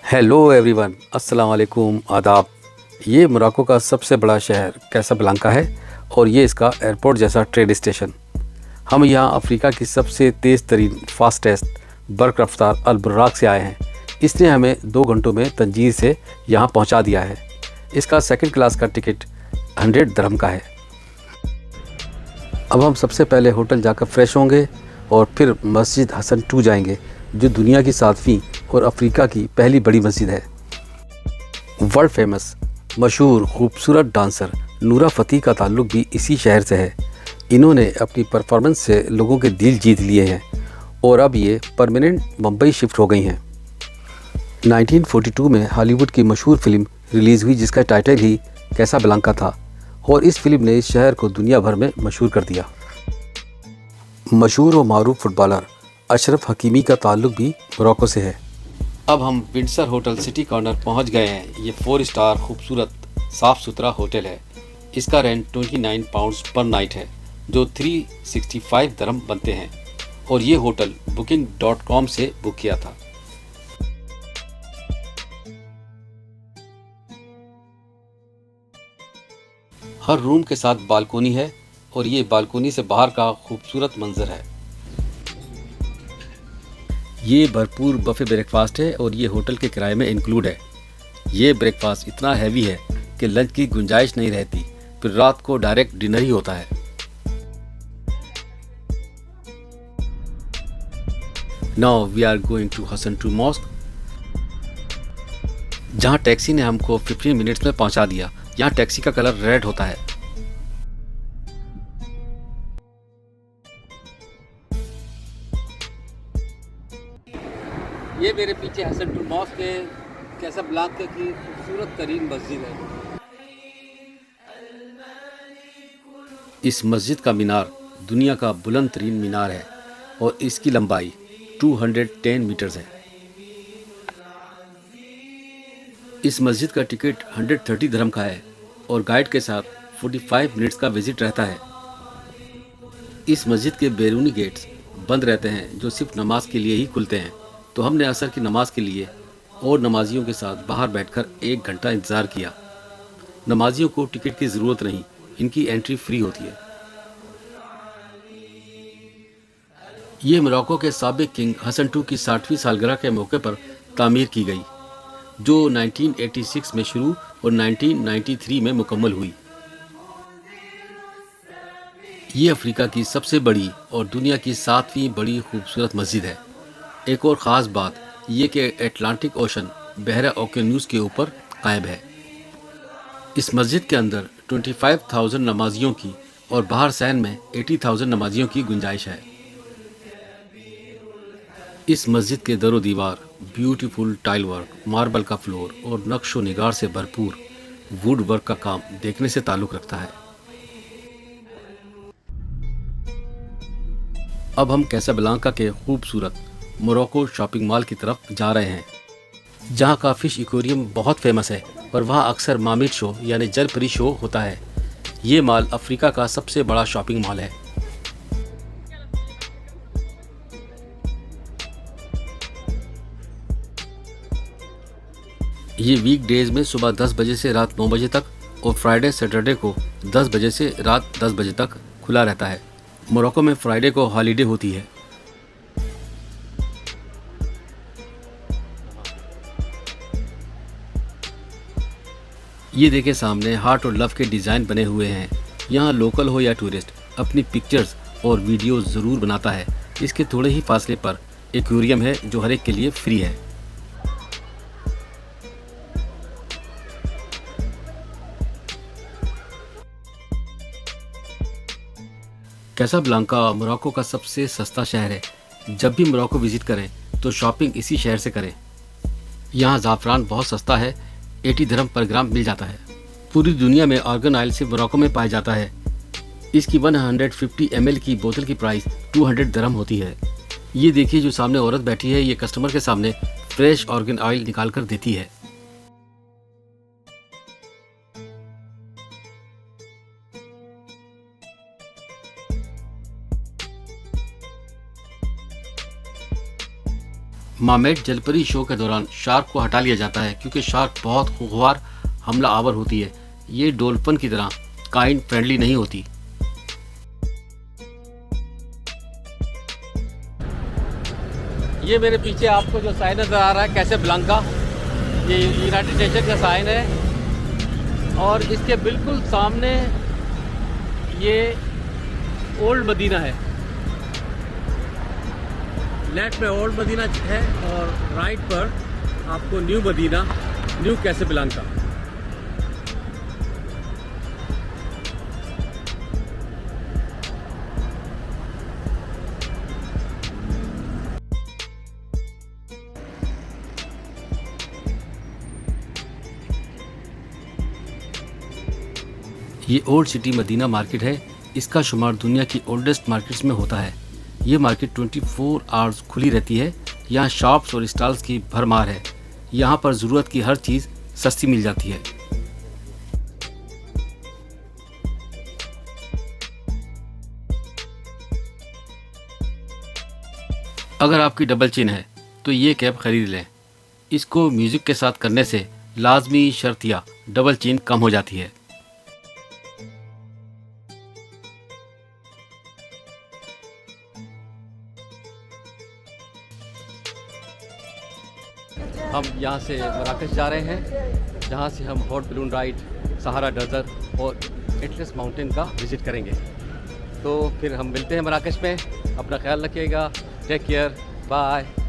Hello everyone, अस्सलाम वालेकुम, आदाब। ये मोरक्को का सबसे बड़ा शहर कैसाब्लांका है और ये इसका एयरपोर्ट जैसा ट्रेन स्टेशन। हम यहाँ अफ्रीका की सबसे तेज़ तरीन फास्टेस्ट बर्क रफ्तार अल बुर्राक से आए हैं। इसने हमें 2 घंटों में तंजीर से यहाँ पहुँचा दिया है। इसका सेकंड क्लास का टिकट 100 दिरहम का है। अब हम सबसे पहले होटल जाकर फ्रेश होंगे और फिर मस्जिद हसन 2 जाएंगे, जो दुनिया की 7वीं और अफ्रीका की पहली बड़ी मस्जिद है। वर्ल्ड फेमस मशहूर खूबसूरत डांसर नूरा फ़तेही का ताल्लुक़ भी इसी शहर से है। इन्होंने अपनी परफॉर्मेंस से लोगों के दिल जीत लिए हैं और अब ये परमानेंट मुंबई शिफ्ट हो गई हैं। 1942 में हॉलीवुड की मशहूर फिल्म रिलीज़ हुई जिसका टाइटल ही कैसाब्लांका था और इस फिल्म ने इस शहर को दुनिया भर में मशहूर कर दिया। मशहूर और मारूफ फुटबॉलर अशरफ हकीमी का ताल्लुक़ भी मोरक्को से है। अब हम विंडसर होटल सिटी कॉर्नर पहुंच गए हैं। ये 4 स्टार खूबसूरत साफ़ सुथरा होटल है। इसका रेंट 29 पाउंड्स पर नाइट है, जो 365 दिरहम बनते हैं और ये होटल booking.com से बुक किया था। हर रूम के साथ बालकोनी है और ये बालकोनी से बाहर का खूबसूरत मंजर है। ये भरपूर बफे ब्रेकफास्ट है और ये होटल के किराए में इंक्लूड है। ये ब्रेकफास्ट इतना हैवी है कि लंच की गुंजाइश नहीं रहती, फिर रात को डायरेक्ट डिनर ही होता है। Now we are going to Hassan 2 mosque, जहाँ टैक्सी ने हमको 15 मिनट्स में पहुँचा दिया। यहाँ टैक्सी का कलर रेड होता है। ये मेरे पीछे हसन 2 मॉस्क है, कैसाब्लांका की खूबसूरत तरीन मस्जिद है। इस मस्जिद का मीनार दुनिया का बुलंद तरीन मीनार है और इसकी लंबाई 210 मीटर्स है। इस मस्जिद का टिकट 130 दिरहम का है और गाइड के साथ 45 मिनट्स का विजिट रहता है। इस मस्जिद के बैरूनी गेट्स बंद रहते हैं, जो सिर्फ नमाज के लिए ही खुलते हैं। तो हमने असर की नमाज के लिए और नमाजियों के साथ बाहर बैठकर 1 घंटा इंतज़ार किया। नमाजियों को टिकट की ज़रूरत नहीं, इनकी एंट्री फ्री होती है। ये मोरक्को के साबिक किंग हसन 2 की 60वीं सालगिरह के मौके पर तामीर की गई, जो 1986 में शुरू और 1993 में मुकम्मल हुई। ये अफ्रीका की सबसे बड़ी और दुनिया की 7वीं बड़ी खूबसूरत मस्जिद है। एक और ख़ास बात ये कि अटलांटिक ओशन बहरा ओकेन्यूस के ऊपर कायम है। इस मस्जिद के अंदर 25,000 नमाजियों की और बाहर सैन में 80,000 नमाजियों की गुंजाइश है। इस मस्जिद के दरो दीवार ब्यूटीफुल टाइल वर्क, मार्बल का फ्लोर और नक्शो निगार से भरपूर वुड वर्क का काम देखने से ताल्लुक़ रखता है। अब हम कैसाब्लांका के खूबसूरत मोरक्को शॉपिंग मॉल की तरफ जा रहे हैं, जहाँ का फिश एक्वेरियम बहुत फेमस है और वहाँ अक्सर मार्मेड शो यानी जल परी शो होता है। ये मॉल अफ्रीका का सबसे बड़ा शॉपिंग मॉल है। ये वीक डेज में सुबह 10 बजे से रात 9 बजे तक और फ्राइडे सैटरडे को 10 बजे से रात 10 बजे तक खुला रहता है। मोरक्को में फ्राइडे को हॉलीडे होती है। ये देखे सामने हार्ट और लव के डिज़ाइन बने हुए हैं। यहाँ लोकल हो या टूरिस्ट अपनी पिक्चर्स और वीडियो ज़रूर बनाता है। इसके थोड़े ही फासले पर एक्वेरियम है, जो हर एक के लिए फ्री है। कैसाब्लांका मोरक्को का सबसे सस्ता शहर है। जब भी मोरक्को विजिट करें तो शॉपिंग इसी शहर से करें। यहाँ ज़ाफ़रान बहुत सस्ता है, 80 दिरहम पर ग्राम मिल जाता है। पूरी दुनिया में आर्गन ऑयल सिर्फ मोरक्को में पाया जाता है। इसकी 150 ml की बोतल की प्राइस 200 दिरहम होती है। ये देखिए, जो सामने औरत बैठी है ये कस्टमर के सामने फ्रेश आर्गन ऑयल निकाल कर देती है। मामेट जलपरी शो के दौरान शार्क को हटा लिया जाता है क्योंकि शार्क बहुत खुंखार हमला आवर होती है। ये डॉल्फिन की तरह काइंड फ्रेंडली नहीं होती। ये मेरे पीछे आपको जो साइन नज़र आ रहा है कैसाब्लांका, ये यूनाइटेड नेशन का साइन है और इसके बिल्कुल सामने ये ओल्ड मदीना है। लेफ्ट में ओल्ड मदीना है और राइट पर आपको न्यू मदीना, न्यू कैसाब्लांका। ये ओल्ड सिटी मदीना मार्केट है। इसका शुमार दुनिया की ओल्डेस्ट मार्केट्स में होता है। ये मार्केट 24 आवर्स खुली रहती है। यहाँ शॉप्स और स्टॉल्स की भरमार है। यहाँ पर ज़रूरत की हर चीज़ सस्ती मिल जाती है। अगर आपकी डबल चिन है तो ये कैप खरीद लें। इसको म्यूज़िक के साथ करने से लाजमी शर्त या डबल चिन कम हो जाती है। हम यहाँ से मराकश जा रहे हैं, जहाँ से हम hot balloon ride, Sahara desert और एटलस माउंटेन का विज़िट करेंगे। तो फिर हम मिलते हैं मराकश में। अपना ख्याल रखिएगा। Take care, bye.